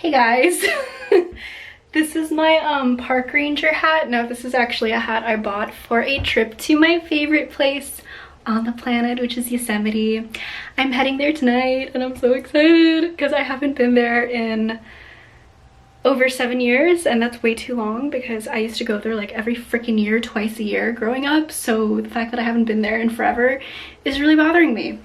Hey guys, this is my park ranger hat. No, this is actually a hat I bought for a trip to my favorite place on the planet, which is Yosemite. I'm heading there tonight and I'm so excited because I haven't been there in over 7 years, and that's way too long because I used to go there like every freaking year, twice a year growing up. So the fact that I haven't been there in forever is really bothering me.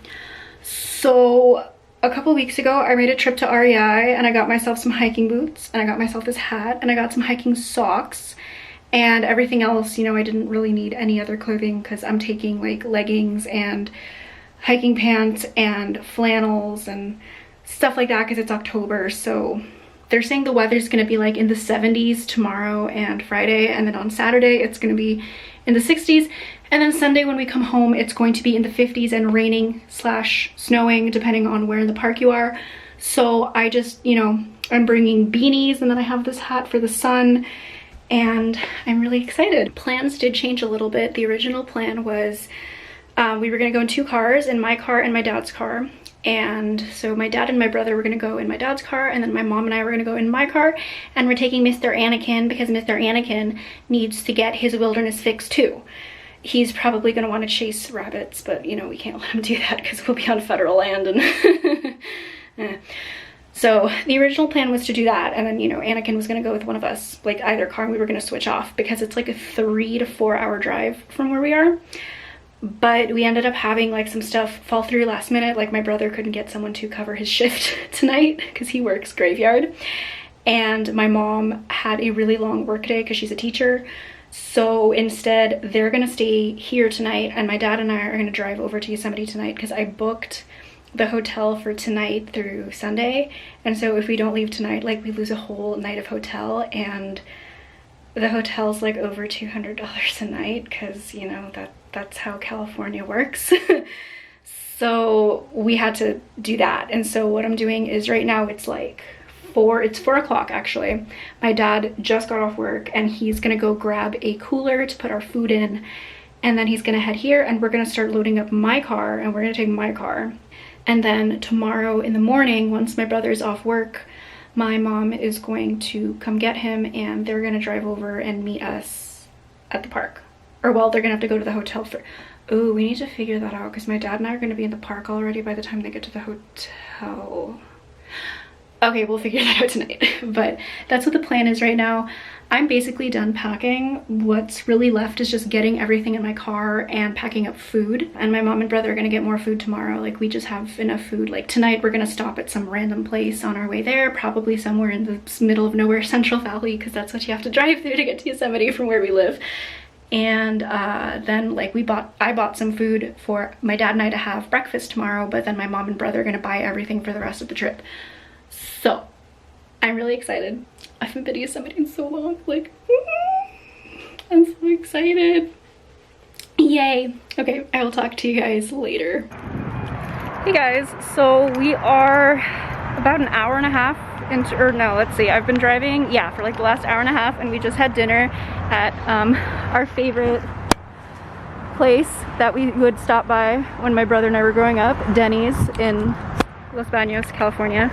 So a couple weeks ago, I made a trip to REI and I got myself some hiking boots and I got myself this hat and I got some hiking socks and everything else. You know, I didn't really need any other clothing because I'm taking like leggings and hiking pants and flannels and stuff like that because it's October. So they're saying the weather's going to be like in the 70s tomorrow and Friday, and then on Saturday it's going to be in the 60s, and then Sunday when we come home it's going to be in the 50s and raining / snowing depending on where in the park you are. So I just, you know, I'm bringing beanies, and then I have this hat for the sun, and I'm really excited. Plans did change a little bit. The original plan was we were going to go in 2 cars, in my car and my dad's car. And so my dad and my brother were gonna go in my dad's car, and then my mom and I were gonna go in my car, and we're taking Mr. Anakin because Mr. Anakin needs to get his wilderness fix too. He's probably gonna want to chase rabbits, but you know, we can't let him do that because we'll be on federal land and So the original plan was to do that, and then, you know, Anakin was gonna go with one of us, like either car, and we were gonna switch off because it's like a 3 to 4 hour drive from where we are. But we ended up having like some stuff fall through last minute. Like my brother couldn't get someone to cover his shift tonight because he works graveyard, and my mom had a really long work day because she's a teacher. So instead they're gonna stay here tonight, and my dad and I are gonna drive over to Yosemite tonight because I booked the hotel for tonight through Sunday. And so if we don't leave tonight, like we lose a whole night of hotel, and the hotel's like over $200 a night because, you know, that's how California works. So we had to do that. And so what I'm doing is right now it's like 4 o'clock actually. My dad just got off work and he's gonna go grab a cooler to put our food in, and then he's gonna head here and we're gonna start loading up my car, and we're gonna take my car. And then tomorrow in the morning, once my brother's off work, my mom is going to come get him, and they're gonna drive over and meet us at the park. Or well, they're gonna have to go to the hotel for, oh, we need to figure that out because my dad and I are gonna be in the park already by the time they get to the hotel. Okay, we'll figure that out tonight. But that's what the plan is right now. I'm basically done packing. What's really left is just getting everything in my car and packing up food. And my mom and brother are gonna get more food tomorrow. Like we just have enough food. Like tonight we're gonna stop at some random place on our way there, probably somewhere in the middle of nowhere, Central Valley, because that's what you have to drive through to get to Yosemite from where we live. And then like I bought some food for my dad and I to have breakfast tomorrow, but then my mom and brother are gonna buy everything for the rest of the trip. So I'm really excited. I haven't been to Yosemite in so long. Like, I'm so excited. Yay. Okay, I will talk to you guys later. Hey guys, so we are about an hour and a half into, or no, let's see, I've been driving, yeah, for like the last hour and a half, and we just had dinner at our favorite place that we would stop by when my brother and I were growing up, Denny's in Los Baños, California.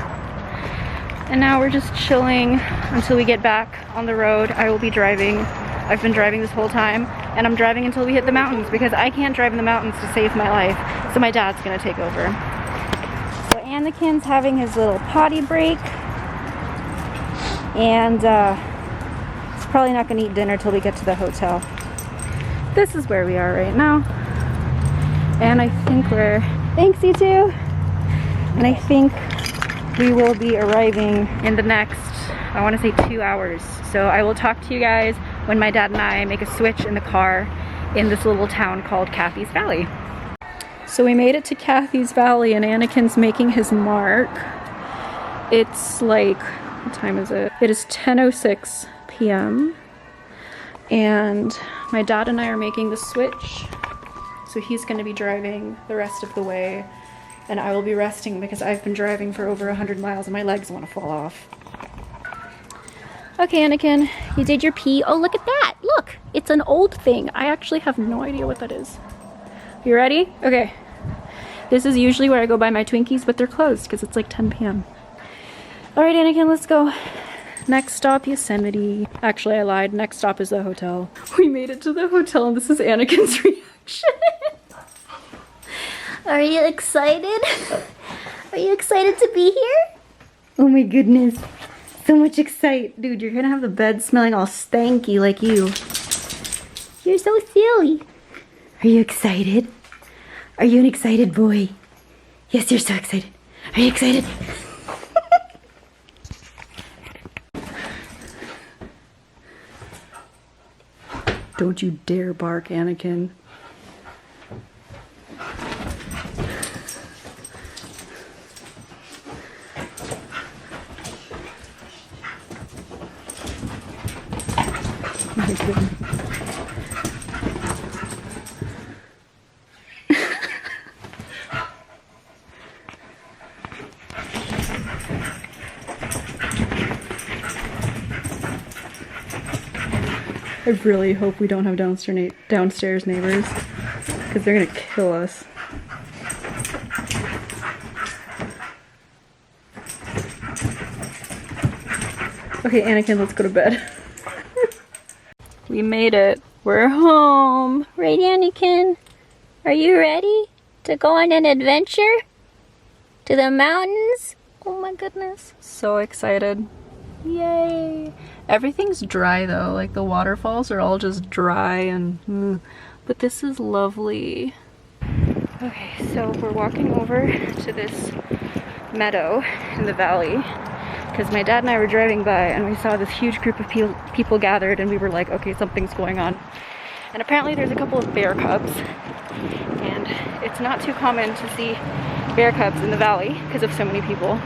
And now we're just chilling until we get back on the road. I will be driving. I've been driving this whole time, and I'm driving until we hit the mountains because I can't drive in the mountains to save my life. So my dad's gonna take over. So Anakin's having his little potty break, and he's probably not gonna eat dinner till we get to the hotel. This is where we are right now. And I think thanks you too. And I think we will be arriving in the next, I want to say 2 hours. So I will talk to you guys when my dad and I make a switch in the car in this little town called Kathy's Valley. So we made it to Kathy's Valley, and Anakin's making his mark. It's like, what time is it? It is 10:06 p.m. And my dad and I are making the switch. So he's going to be driving the rest of the way, and I will be resting because I've been driving for over 100 miles and my legs want to fall off. Okay, Anakin, you did your pee. Oh, look at that. Look, it's an old thing. I actually have no idea what that is. You ready? Okay. This is usually where I go buy my Twinkies, but they're closed because it's like 10 p.m. All right, Anakin, let's go. Next stop, Yosemite. Actually, I lied. Next stop is the hotel. We made it to the hotel and this is Anakin's reaction. Are you excited? Are you excited to be here? Oh my goodness. So much excite. Dude, you're gonna have the bed smelling all stanky like you. You're so silly. Are you excited? Are you an excited boy? Yes, you're so excited. Are you excited? Don't you dare bark, Anakin. My goodness. I really hope we don't have downstairs neighbors, because they're gonna kill us. Okay, Anakin, let's go to bed. We made it. We're home. Right, Anakin? Are you ready to go on an adventure? To the mountains? Oh my goodness. So excited. Yay. Everything's dry though, like the waterfalls are all just dry and but this is lovely. Okay, so we're walking over to this meadow in the valley because my dad and I were driving by and we saw this huge group of people gathered and we were like, okay, something's going on. And apparently there's a couple of bear cubs and it's not too common to see bear cubs in the valley because of so many people.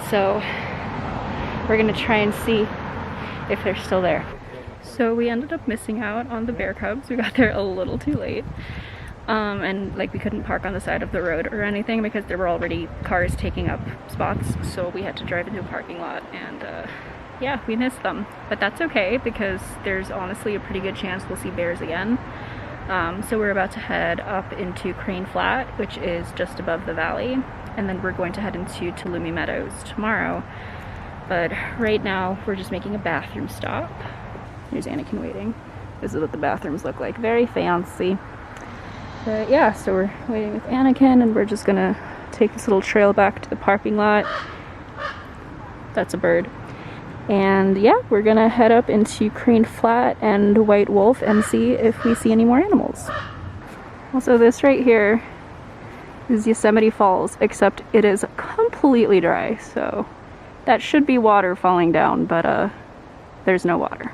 So we're gonna try and see if they're still there. So we ended up missing out on the bear cubs. We got there a little too late. And like we couldn't park on the side of the road or anything because there were already cars taking up spots. So we had to drive into a parking lot and yeah, we missed them. But that's okay because there's honestly a pretty good chance we'll see bears again. So we're about to head up into Crane Flat, which is just above the valley. And then we're going to head into Tulumi Meadows tomorrow. But right now, we're just making a bathroom stop. Here's Anakin waiting. This is what the bathrooms look like. Very fancy. But yeah, so we're waiting with Anakin and we're just gonna take this little trail back to the parking lot. That's a bird. And yeah, we're gonna head up into Crane Flat and White Wolf and see if we see any more animals. Also, this right here is Yosemite Falls, except it is completely dry, so that should be water falling down, but there's no water.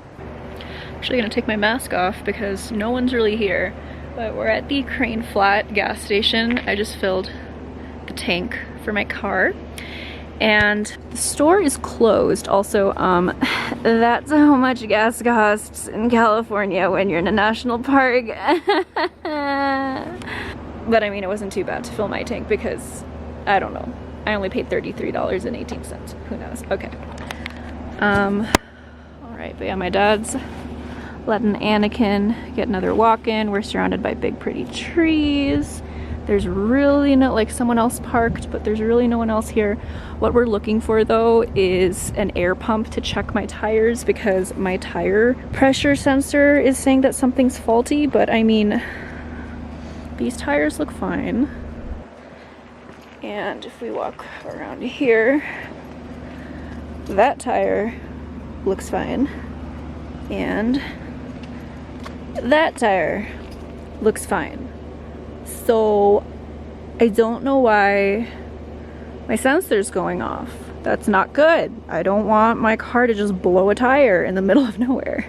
Actually gonna take my mask off because no one's really here, but we're at the Crane Flat gas station. I just filled the tank for my car and the store is closed. Also, that's how much gas costs in California when you're in a national park. But I mean, it wasn't too bad to fill my tank because, I don't know, I only paid $33.18. Who knows? Okay. Alright, but yeah, my dad's letting Anakin get another walk in. We're surrounded by big, pretty trees. There's really no, like someone else parked, but there's really no one else here. What we're looking for though is an air pump to check my tires because my tire pressure sensor is saying that something's faulty, but I mean, these tires look fine. And if we walk around here, that tire looks fine. And that tire looks fine. So I don't know why my sensor's going off. That's not good. I don't want my car to just blow a tire in the middle of nowhere.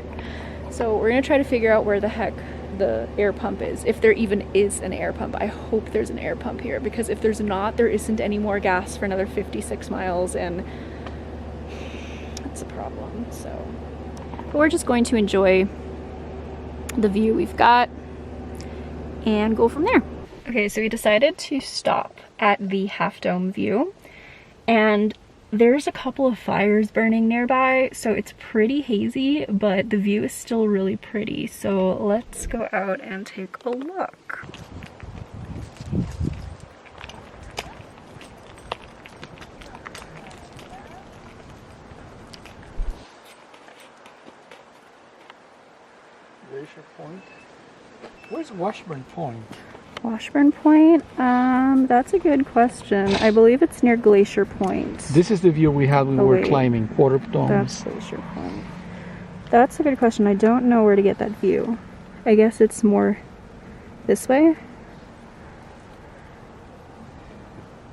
So we're gonna try to figure out where the heck the air pump is, if there even is an air pump. I hope there's an air pump here because if there's not, there isn't any more gas for another 56 miles and that's a problem. So, but we're just going to enjoy the view we've got and go from there. Okay, so we decided to stop at the Half Dome view and there's a couple of fires burning nearby, so it's pretty hazy, but the view is still really pretty. So let's go out and take a look. Glacier Point. Where's Washburn Point? Washburn Point? That's a good question. I believe it's near Glacier Point. This is the view we had when we were climbing Quarter Dome. That's Glacier Point. That's a good question. I don't know where to get that view. I guess it's more this way.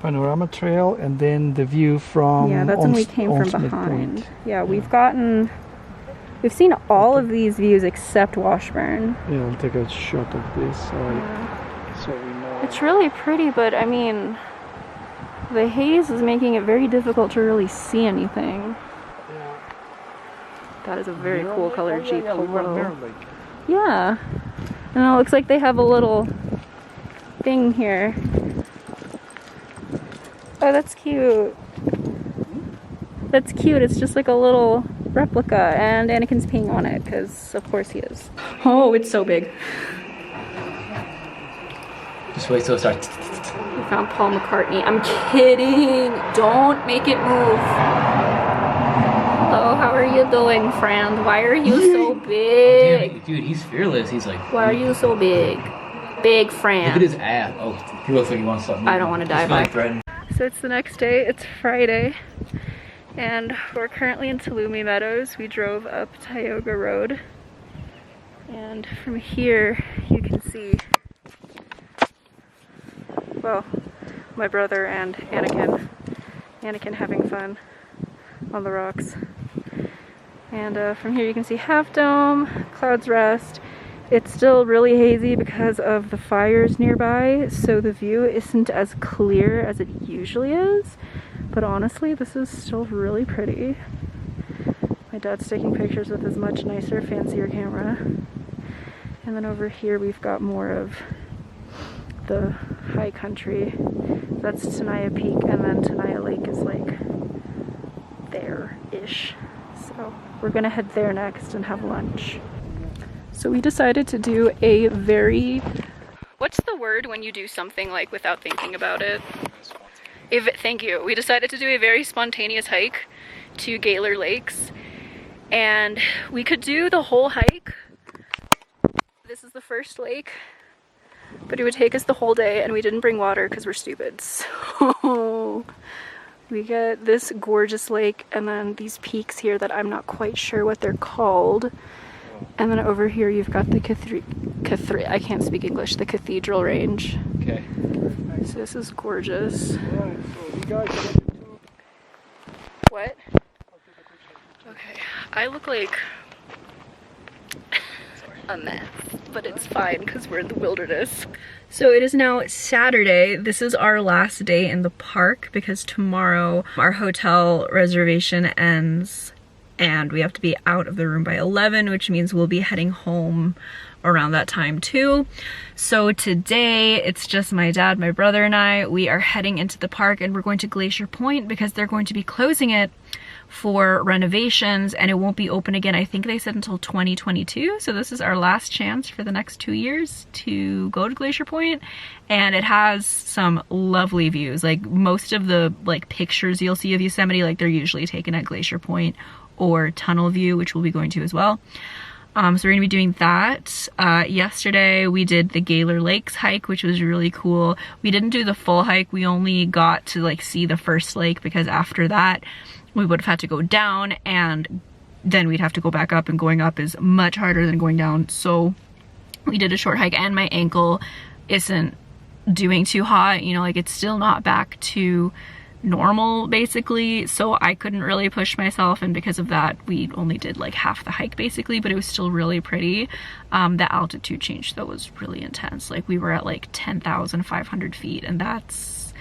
Panorama Trail, and then the view from... Yeah, that's when we came from behind. Yeah, we've seen all of these views except Washburn. Yeah, I'll take a shot of this so we know. It's really pretty, but I mean, the haze is making it very difficult to really see anything. Yeah. That is a very cool colored Jeep. Yeah. Yeah. And it looks like they have a little thing here. Oh, that's cute. That's cute. It's just like a little replica, and Anakin's peeing on it because of course he is. Oh, it's so big. Just wait till it starts. We found Paul McCartney. I'm kidding. Don't make it move. Hello, how are you doing, friend? Why are you so big? Damn, dude, he's fearless. He's like, why are you so big? Big friend. Look at his ass. Oh, he looks like he wants something. I don't want to die by. So it's the next day, it's Friday, and we're currently in Tulumi Meadows. We drove up Tioga Road, and from here you can see, well, my brother and Anakin having fun on the rocks. And from here you can see Half Dome, Clouds Rest. It's still really hazy because of the fires nearby, so the view isn't as clear as it usually is, but honestly this is still really pretty. My dad's taking pictures with his much nicer, fancier camera. And then over here we've got more of the high country. That's Tenaya Peak, and then Tenaya Lake is like there-ish. So we're gonna head there next and have lunch. So we decided to do a very, what's the word when you do something like without thinking about it? Thank you. We decided to do a very spontaneous hike to Gayler Lakes, and we could do the whole hike. This is the first lake, but it would take us the whole day, and we didn't bring water because we're stupid. So we get this gorgeous lake and then these peaks here that I'm not quite sure what they're called. And then over here you've got the I can't speak English, the Cathedral Range. Okay. So this is gorgeous. Alright, so you guys what? Okay, I look like a mess, but it's fine because we're in the wilderness. So it is now Saturday. This is our last day in the park because tomorrow our hotel reservation ends and we have to be out of the room by 11, which means we'll be heading home around that time too. So today it's just my dad, my brother, and I. We are heading into the park and we're going to Glacier Point because they're going to be closing it for renovations and it won't be open again. I think they said until 2022. So this is our last chance for the next 2 years to go to Glacier Point, and it has some lovely views. Like most of the pictures you'll see of Yosemite, like they're usually taken at Glacier Point or Tunnel View, which we'll be going to as well. So we're gonna be doing that. Yesterday we did the Gayler Lakes hike, which was really cool. We didn't do the full hike. We only got to see the first lake because after that we would have had to go down and then we'd have to go back up, and going up is much harder than going down. So we did a short hike, and my ankle isn't doing too hot, you know, like it's still not back to normal basically, so I couldn't really push myself, and because of that we only did like half the hike basically, but it was still really pretty. The altitude change though was really intense. Like we were at like 10,500 feet, and it's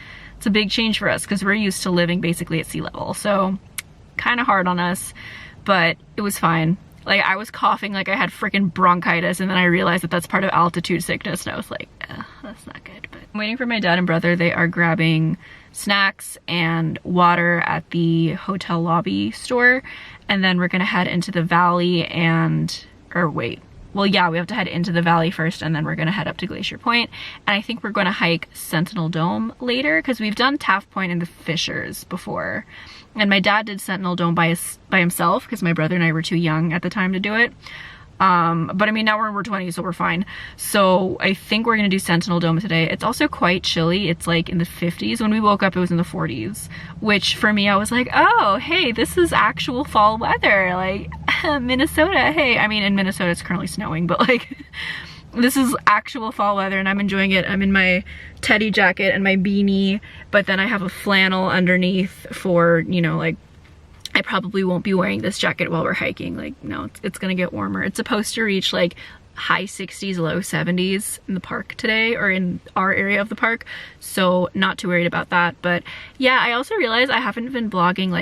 a big change for us because we're used to living basically at sea level, so kind of hard on us, but it was fine. Like I was coughing like I had freaking bronchitis, and then I realized that that's part of altitude sickness, and I was like, that's not good. But I'm waiting for my dad and brother. They are grabbing snacks and water at the hotel lobby store, and then we're gonna head into the valley we have to head into the valley first, and then we're gonna head up to Glacier Point, and I think we're gonna hike Sentinel Dome later because we've done Taft Point and the Fishers before, and my dad did Sentinel Dome by himself because my brother and I were too young at the time to do it. But I mean, now we're 20, so we're fine. So I think we're gonna do Sentinel Dome today. It's also quite chilly. It's like in the 50s. When we woke up, it was in the 40s, which for me, I was like, oh, hey, this is actual fall weather. Like, Minnesota, hey. I mean, in Minnesota, it's currently snowing, but like, this is actual fall weather and I'm enjoying it. I'm in my teddy jacket and my beanie, but then I have a flannel underneath for, you know, like, I probably won't be wearing this jacket while we're hiking. Like, no, it's gonna get warmer. It's supposed to reach like high 60s, low 70s in the park today, or in our area of the park. So not too worried about that. But yeah, I also realized I haven't been vlogging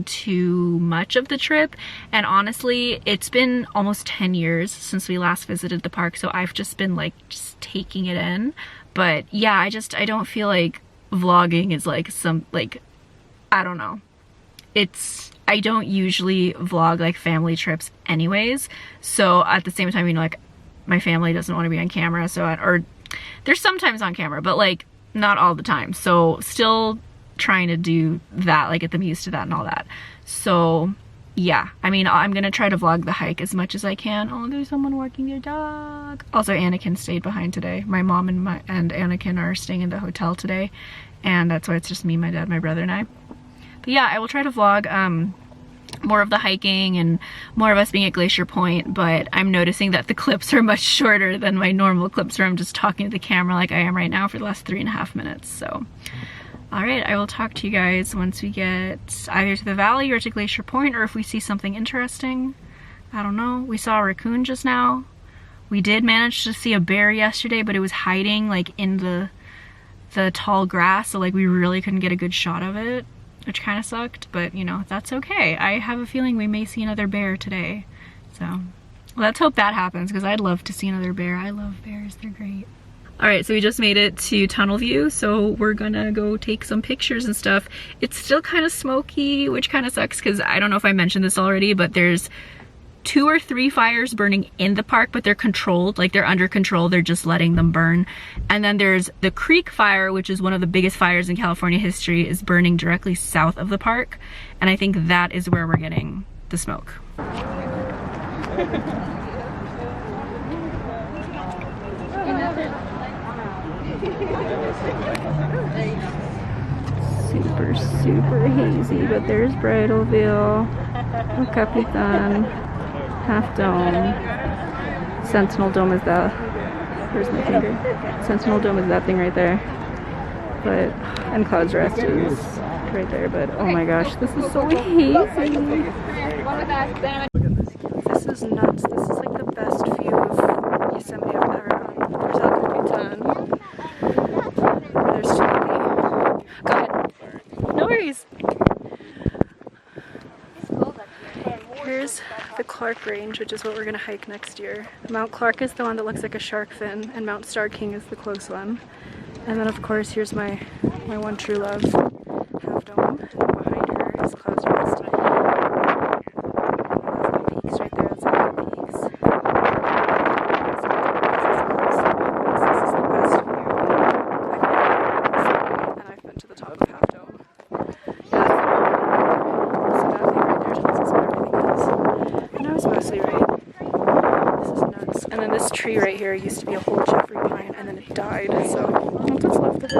too much of the trip. And honestly, it's been almost 10 years since we last visited the park. So I've just been like, just taking it in. But yeah, I don't feel like vlogging is like I don't know. I don't usually vlog like family trips anyways. So at the same time, you know, like my family doesn't want to be on camera. So, or they're sometimes on camera, but like not all the time. So still trying to do that, like get them used to that and all that. So yeah, I mean, I'm gonna try to vlog the hike as much as I can. Oh, there's someone walking their dog. Also, Anakin stayed behind today. My mom and Anakin are staying in the hotel today. And that's why it's just me, my dad, my brother, and I. But yeah, I will try to vlog more of the hiking and more of us being at Glacier Point, but I'm noticing that the clips are much shorter than my normal clips where I'm just talking to the camera like I am right now for the last 3.5 minutes. So, all right, I will talk to you guys once we get either to the valley or to Glacier Point, or if we see something interesting. I don't know. We saw a raccoon just now. We did manage to see a bear yesterday, but it was hiding like in the tall grass, so like we really couldn't get a good shot of it, which kind of sucked, but you know, that's okay. I have a feeling we may see another bear today. So let's hope that happens, because I'd love to see another bear. I love bears, they're great. All right, so we just made it to Tunnel View, so we're gonna go take some pictures and stuff. It's still kind of smoky, which kind of sucks, because I don't know if I mentioned this already, but there's 2 or 3 fires burning in the park, but they're controlled, like they're under control, they're just letting them burn. And then there's the Creek Fire, which is one of the biggest fires in California history, is burning directly south of the park. And I think that is where we're getting the smoke. Super hazy, but there's Bridalveil, El Capitan, Half Dome. Sentinel Dome is that. Where's my finger? Sentinel Dome is that thing right there. But, and Cloud's Rest is right there, but oh my gosh, this is so hazy. This is nuts. This is like the best view of Yosemite I've ever had. There's El Capitan. There's too many. Go ahead. No worries. Here's the Clark Range, which is what we're gonna hike next year. Mount Clark is the one that looks like a shark fin, and Mount Star King is the close one. And then of course, here's my one true love, Half Dome. And behind her is Cloud's Rest. That's the peaks right there, that's all the peaks. This is the best view I've ever seen, and I've been to the top of Half Dome. Mostly right. This is nuts. And then this tree right here used to be a whole Jeffrey pine, and then it died, so that's what's left of it.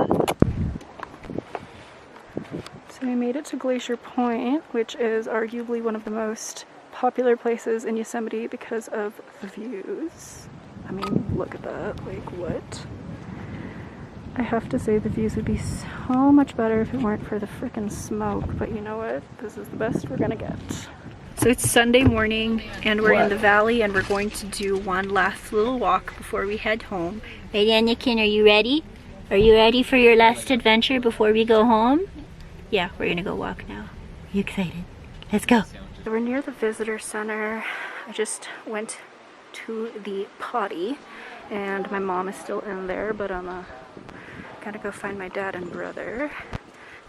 So we made it to Glacier Point, which is arguably one of the most popular places in Yosemite because of the views. I mean, look at that. Like, what? I have to say the views would be so much better if it weren't for the frickin' smoke, but you know what? This is the best we're gonna get. So it's Sunday morning and we're in the valley and we're going to do one last little walk before we head home. Hey Anakin, are you ready? Are you ready for your last adventure before we go home? Yeah, we're gonna go walk now. Are you excited? Let's go. So we're near the visitor center. I just went to the potty and my mom is still in there, but I'm gonna go find my dad and brother.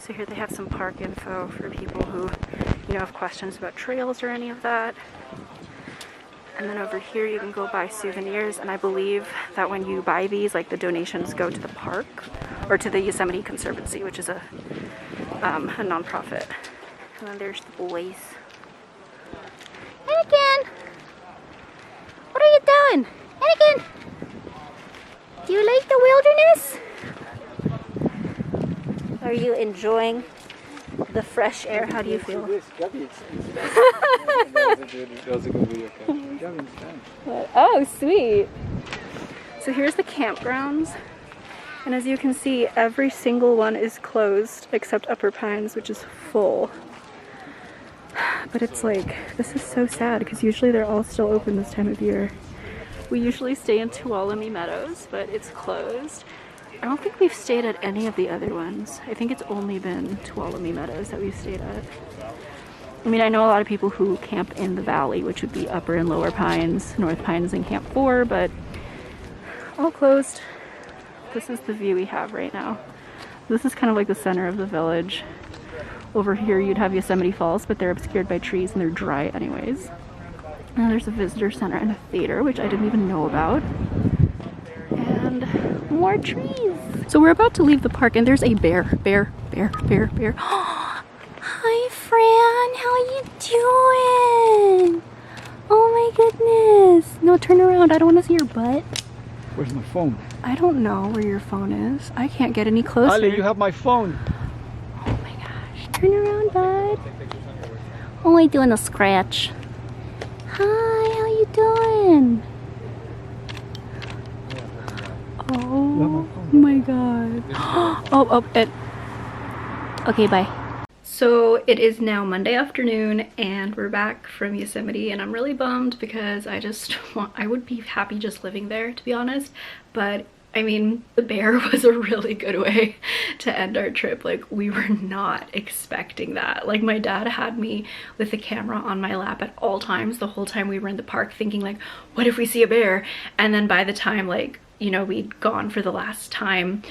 So here they have some park info for people who, you know, have questions about trails or any of that. And then over here you can go buy souvenirs, and I believe that when you buy these, like the donations go to the park or to the Yosemite Conservancy, which is a nonprofit. And then there's the boys. Anakin! on, Anakin. Do you like the wilderness? Are you enjoying the fresh air? How do you feel? Oh, sweet. So here's the campgrounds. And as you can see, every single one is closed except Upper Pines, which is full. But it's like, this is so sad because usually they're all still open this time of year. We usually stay in Tuolumne Meadows, but it's closed. I don't think we've stayed at any of the other ones. I think it's only been Tuolumne Meadows that we've stayed at. I mean, I know a lot of people who camp in the valley, which would be Upper and Lower Pines, North Pines and Camp 4, but all closed. This is the view we have right now. This is kind of like the center of the village. Over here you'd have Yosemite Falls, but they're obscured by trees and they're dry anyways. And there's a visitor center and a theater, which I didn't even know about. And more trees. So we're about to leave the park and there's a bear. Hi, Fran. How you doing? Oh my goodness. No, turn around. I don't want to see your butt. Where's my phone? I don't know where your phone is. I can't get any closer. Ali, you have my phone. Oh my gosh. Turn around, bud. Only doing a scratch. Hi, how you doing? Oh my god. Okay, bye. So it is now Monday afternoon and we're back from Yosemite and I'm really bummed because I would be happy just living there, to be honest. But I mean, the bear was a really good way to end our trip. Like, we were not expecting that. Like, my dad had me with the camera on my lap at all times the whole time we were in the park, thinking like, what if we see a bear? And then by the time, like, you know, we'd gone for the last time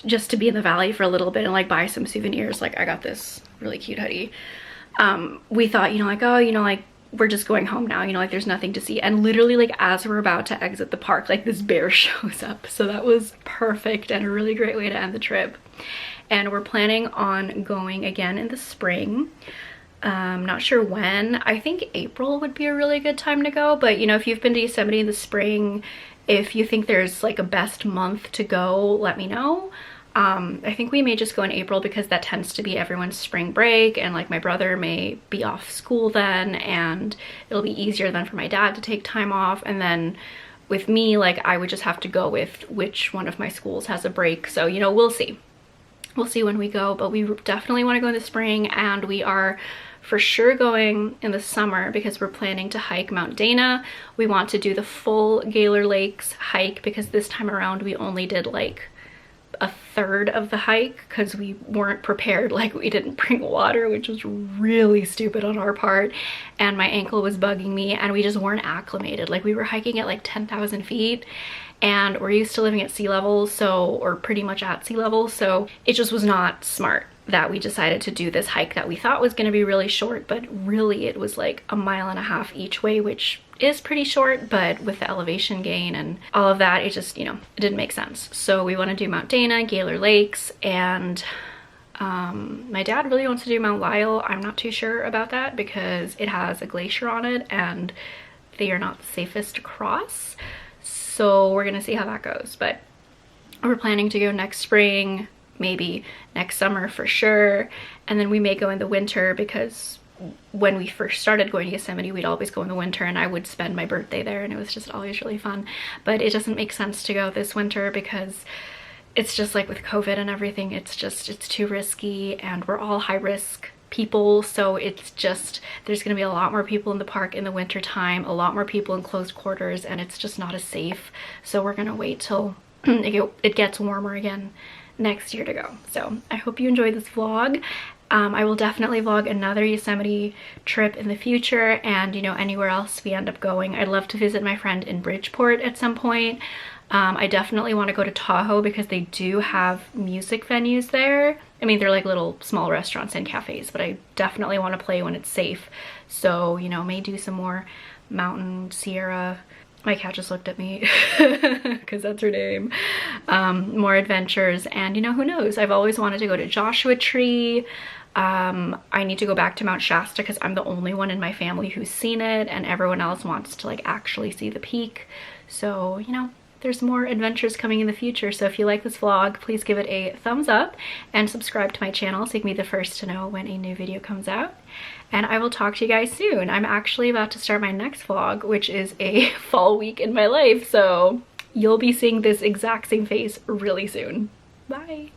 just to be in the valley for a little bit and like buy some souvenirs, like I got this really cute hoodie, we thought, you know, like, oh, you know, like, we're just going home now, you know, like there's nothing to see. And literally, like, as we're about to exit the park, like, this bear shows up. So that was perfect and a really great way to end the trip. And we're planning on going again in the spring. Not sure when. I think April would be a really good time to go, but you know, if you've been to Yosemite in the spring, if you think there's like a best month to go, let me know. I think we may just go in April because that tends to be everyone's spring break, and like my brother may be off school then, and it'll be easier then for my dad to take time off. And then with me, like, I would just have to go with which one of my schools has a break. So, you know, we'll see. We'll see when we go, but we definitely want to go in the spring, and we are for sure going in the summer because we're planning to hike Mount Dana. We want to do the full Gayler Lakes hike because this time around we only did like a third of the hike because we weren't prepared. Like, we didn't bring water, which was really stupid on our part, and my ankle was bugging me, and we just weren't acclimated. Like, we were hiking at like 10,000 feet and we're used to living at sea level, so, or pretty much at sea level, so it just was not smart that we decided to do this hike that we thought was going to be really short, but really it was like 1.5 miles each way, which is pretty short, but with the elevation gain and all of that, it just, you know, it didn't make sense. So we want to do Mount Dana, Gayler Lakes, and my dad really wants to do Mount Lyell. I'm not too sure about that because it has a glacier on it and they are not the safest to cross. So we're gonna see how that goes, but we're planning to go next spring, maybe next summer for sure, and then we may go in the winter because when we first started going to Yosemite, we'd always go in the winter and I would spend my birthday there and it was just always really fun. But it doesn't make sense to go this winter because it's just like with COVID and everything, it's too risky, and we're all high risk people, so it's just, there's gonna be a lot more people in the park in the winter time, a lot more people in closed quarters, and it's just not as safe. So we're gonna wait till it gets warmer again next year to go. So I hope you enjoyed this vlog. I will definitely vlog another Yosemite trip in the future, and you know, anywhere else we end up going. I'd love to visit my friend in Bridgeport at some point. I definitely want to go to Tahoe because they do have music venues there. I mean, they're like little small restaurants and cafes, but I definitely want to play when it's safe. So, you know, may do some more mountain Sierra. My cat just looked at me because that's her name. More adventures, and you know, who knows? I've always wanted to go to Joshua Tree. I need to go back to Mount Shasta because I'm the only one in my family who's seen it, and everyone else wants to like actually see the peak. So, you know, there's more adventures coming in the future. So if you like this vlog, please give it a thumbs up and subscribe to my channel so you can be the first to know when a new video comes out. And I will talk to you guys soon. I'm actually about to start my next vlog, which is a fall week in my life. So you'll be seeing this exact same face really soon. Bye.